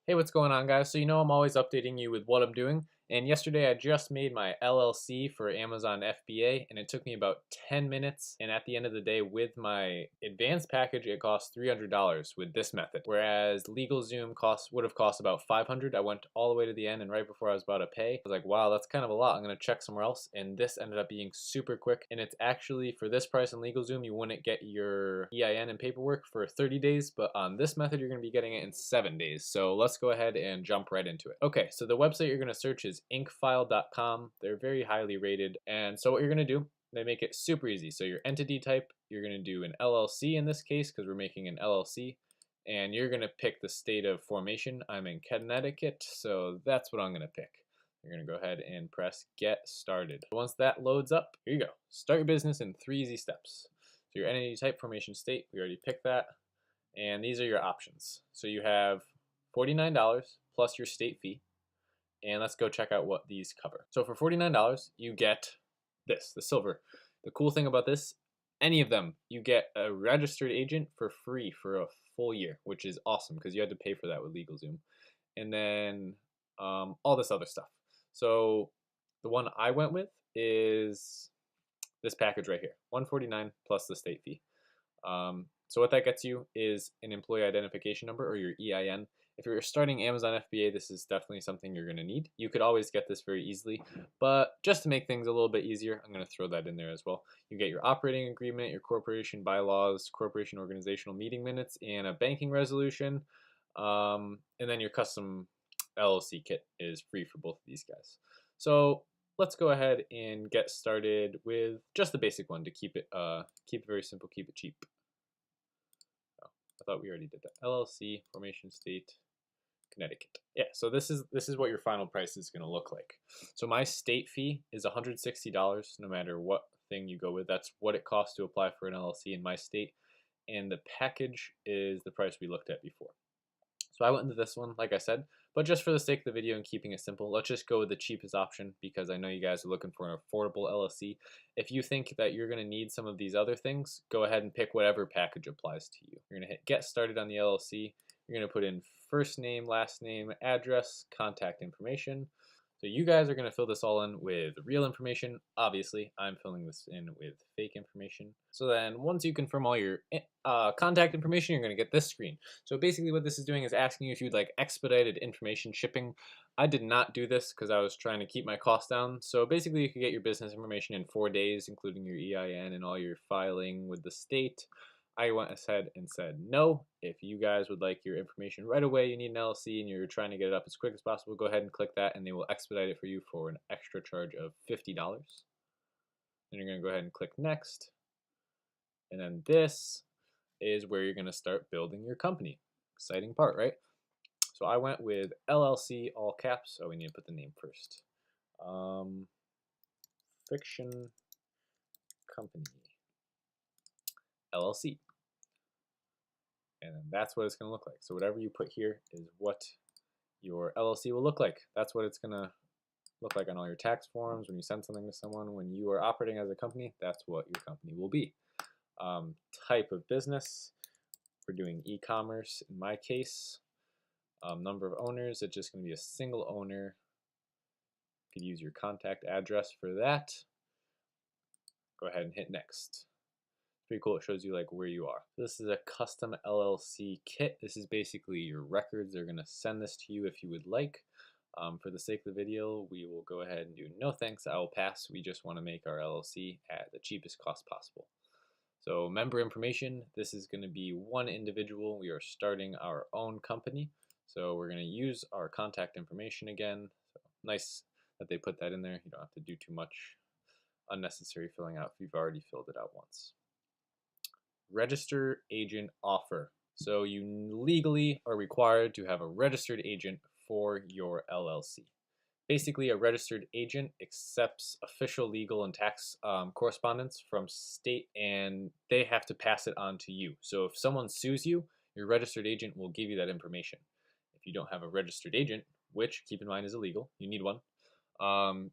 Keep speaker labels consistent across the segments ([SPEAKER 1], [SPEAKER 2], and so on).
[SPEAKER 1] Hey, what's going on, guys? So, I'm always updating you with what I'm doing. And yesterday I just made my LLC for Amazon FBA, and it took me about 10 minutes. And at the end of the day, with my advanced package, it cost $300 with this method. Whereas LegalZoom would have cost about $500. I went all the way to the end, and right before I was about to pay, I was like, wow, that's kind of a lot. I'm going to check somewhere else. And this ended up being super quick. And it's actually, for this price on LegalZoom, you wouldn't get your EIN and paperwork for 30 days. But on this method, you're going to be getting it in 7 days. So let's go ahead and jump right into it. Okay, so the website you're going to search is inkfile.com. They're very highly rated. And so what you're going to do, they make it super easy. So your entity type, you're going to do an LLC in this case because we're making an LLC. And you're going to pick the state of formation. I'm in Connecticut, so that's what I'm going to pick. You're going to go ahead and press get started. Once that loads up, here you go. Start your business in 3 easy steps. So your entity type, formation state, we already picked that. And these are your options. So you have $49 plus your state fee. And let's go check out what these cover. So for $49, you get this, the silver. The cool thing about this, any of them, you get a registered agent for free for a full year, which is awesome because you had to pay for that with LegalZoom. And then all this other stuff. So the one I went with is this package right here, $149 plus the state fee. So what that gets you is an employee identification number, or your EIN. If you're starting Amazon FBA, this is definitely something you're going to need. You could always get this very easily, but just to make things a little bit easier, I'm going to throw that in there as well. You get your operating agreement, your corporation bylaws, corporation organizational meeting minutes, and a banking resolution. And then your custom LLC kit is free for both of these guys. So let's go ahead and get started with just the basic one to keep it very simple, keep it cheap. I thought we already did that. LLC, formation state, Connecticut. Yeah, so this is what your final price is going to look like. So my state fee is $160 no matter what thing you go with. That's what it costs to apply for an LLC in my state. And the package is the price we looked at before. So I went into this one, like I said, but just for the sake of the video and keeping it simple, let's just go with the cheapest option because I know you guys are looking for an affordable LLC. If you think that you're going to need some of these other things, go ahead and pick whatever package applies to you. You're going to hit get started on the LLC. You're going to put in first name, last name, address, contact information. So you guys are going to fill this all in with real information. Obviously, I'm filling this in with fake information. So then once you confirm all your contact information, you're going to get this screen. So basically what this is doing is asking you if you'd like expedited information shipping. I did not do this because I was trying to keep my costs down. So basically you can get your business information in 4 days, including your EIN and all your filing with the state. I went ahead and said no. If you guys would like your information right away, you need an LLC and you're trying to get it up as quick as possible, go ahead and click that and they will expedite it for you for an extra charge of $50. Then you're going to go ahead and click next. And then this is where you're going to start building your company. Exciting part, right? So I went with LLC, all caps. So we need to put the name first. Fiction Company LLC. And then that's what it's going to look like. So whatever you put here is what your LLC will look like. That's what it's going to look like on all your tax forms. When you send something to someone, when you are operating as a company, that's what your company will be. Type of business, we're doing e-commerce in my case. Number of owners, it's just going to be a single owner. You could use your contact address for that. Go ahead and hit next. Pretty cool. It shows you like where you are. This is a custom LLC kit. This is basically your records. They're going to send this to you if you would like. For the sake of the video, we will go ahead and do no thanks. I will pass. We just want to make our LLC at the cheapest cost possible. So member information, this is going to be one individual. We are starting our own company. So we're going to use our contact information again. So nice that they put that in there. You don't have to do too much unnecessary filling out if you've already filled it out once. Register agent offer. So you legally are required to have a registered agent for your LLC. Basically, a registered agent accepts official legal and tax correspondence from state, and they have to pass it on to you. So if someone sues you, your registered agent will give you that information. If you don't have a registered agent, which keep in mind is illegal, you need one,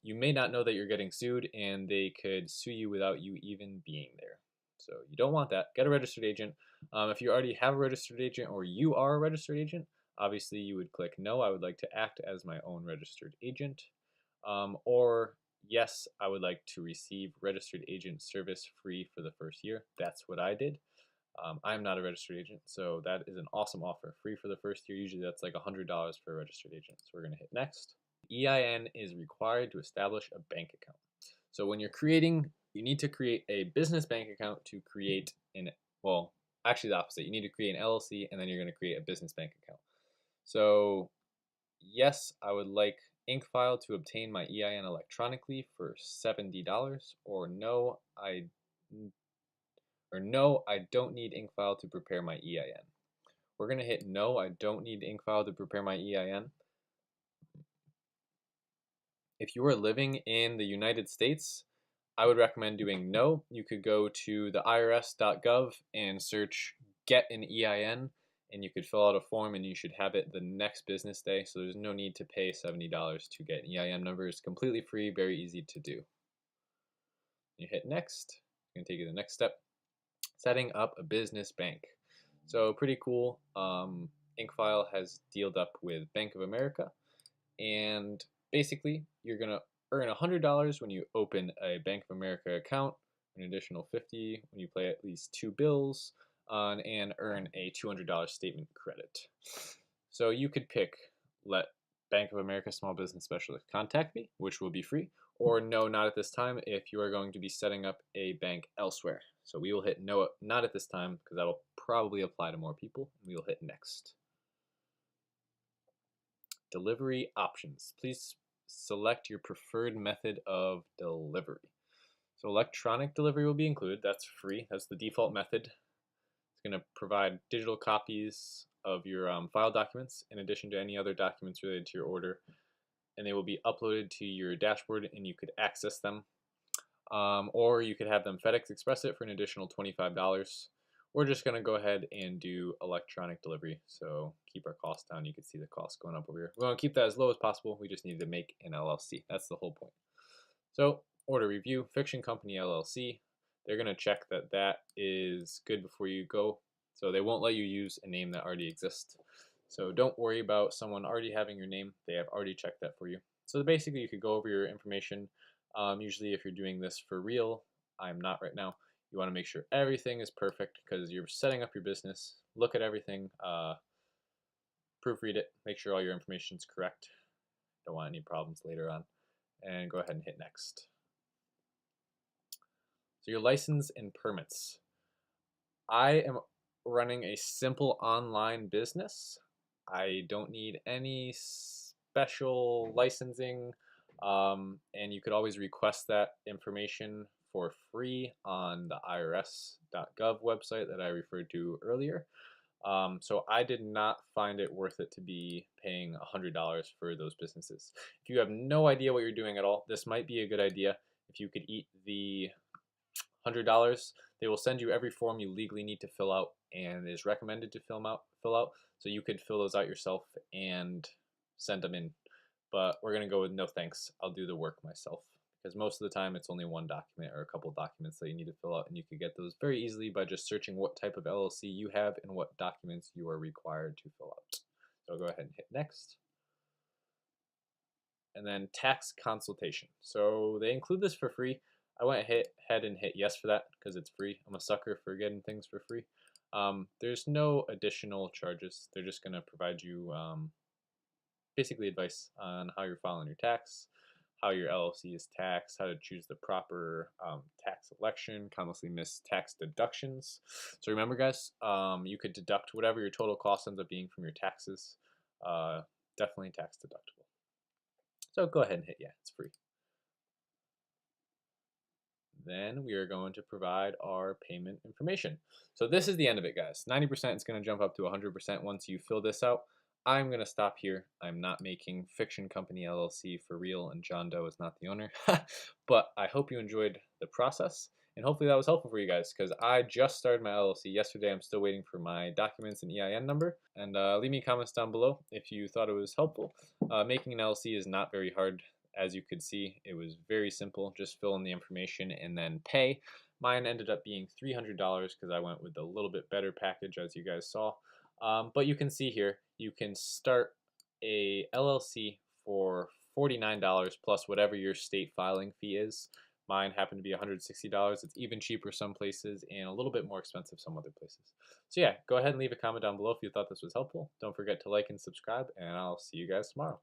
[SPEAKER 1] you may not know that you're getting sued, and they could sue you without you even being there. So you don't want that. Get a registered agent. If you already have a registered agent or you are a registered agent, Obviously, you would click no, I would like to act as my own registered agent, or yes, I would like to receive registered agent service free for the first year. That's what I did. I'm not a registered agent, so that is an awesome offer. Free for the first year. Usually that's like $100 for a registered agent. So we're going to hit next. EIN is required to establish a bank account. So when you're creating, you need to create a business bank account to create well, actually the opposite. You need to create an LLC and then you're going to create a business bank account. So yes, I would like InkFile to obtain my EIN electronically for $70, or no, I don't need InkFile to prepare my EIN. We're going to hit no, I don't need InkFile to prepare my EIN. If you are living in the United States, I would recommend doing no. You could go to the irs.gov and search get an EIN, and you could fill out a form and you should have it the next business day. So there's no need to pay $70 to get an EIN number. It's completely free, very easy to do. You hit next. It's going to take you to the next step. Setting up a business bank. So pretty cool. InkFile has dealed up with Bank of America, and basically you're going to earn $100 when you open a Bank of America account, an additional $50 when you pay at least 2 bills, and earn a $200 statement credit. So you could pick let Bank of America Small Business Specialist contact me, which will be free, or no, not at this time if you are going to be setting up a bank elsewhere. So we will hit no, not at this time, because that'll probably apply to more people, and we will hit next. Delivery options. Please select your preferred method of delivery. So electronic delivery will be included. That's free. That's the default method. It's going to provide digital copies of your file documents in addition to any other documents related to your order, and they will be uploaded to your dashboard and you could access them. Or you could have them FedEx Express it for an additional $25. We're just going to go ahead and do electronic delivery, so keep our costs down. You can see the costs going up over here. We want to keep that as low as possible. We just need to make an LLC. That's the whole point. So order review, Fiction Company LLC. They're going to check that that is good before you go. So they won't let you use a name that already exists. So don't worry about someone already having your name. They have already checked that for you. So basically you could go over your information. Usually if you're doing this for real, I'm not right now, you want to make sure everything is perfect because you're setting up your business. Look at everything, proofread it, make sure all your information is correct. Don't want any problems later on. And go ahead and hit next. So your license and permits. I am running a simple online business. I don't need any special licensing, and you could always request that information for free on the irs.gov website that I referred to earlier. So I did not find it worth it to be paying $100 for those businesses. If you have no idea what you're doing at all, this might be a good idea. If you could eat the $100, they will send you every form you legally need to fill out and is recommended to fill out. So you could fill those out yourself and send them in. But we're going to go with no thanks. I'll do the work myself, because most of the time it's only one document or a couple documents that you need to fill out, and you can get those very easily by just searching what type of LLC you have and what documents you are required to fill out. So I'll go ahead and hit next. And then tax consultation. So they include this for free. I went ahead and hit yes for that because it's free. I'm a sucker for getting things for free. There's no additional charges. They're just going to provide you basically advice on how you're filing your tax, how your LLC is taxed, how to choose the proper tax election, commonly missed tax deductions. So remember, guys, you could deduct whatever your total cost ends up being from your taxes. Definitely tax deductible. So go ahead and hit yeah, it's free. Then we are going to provide our payment information. So this is the end of it, guys. 90% is going to jump up to 100% once you fill this out. I'm going to stop here. I'm not making Fiction Company LLC for real, and John Doe is not the owner. But I hope you enjoyed the process, and hopefully that was helpful for you guys, because I just started my LLC yesterday. I'm still waiting for my documents and EIN number. And leave me comments down below if you thought it was helpful. Making an LLC is not very hard. As you could see, it was very simple. Just fill in the information and then pay. Mine ended up being $300 because I went with a little bit better package, as you guys saw. But you can see here, you can start a LLC for $49 plus whatever your state filing fee is. Mine happened to be $160. It's even cheaper some places and a little bit more expensive some other places. So yeah, go ahead and leave a comment down below if you thought this was helpful. Don't forget to like and subscribe, and I'll see you guys tomorrow.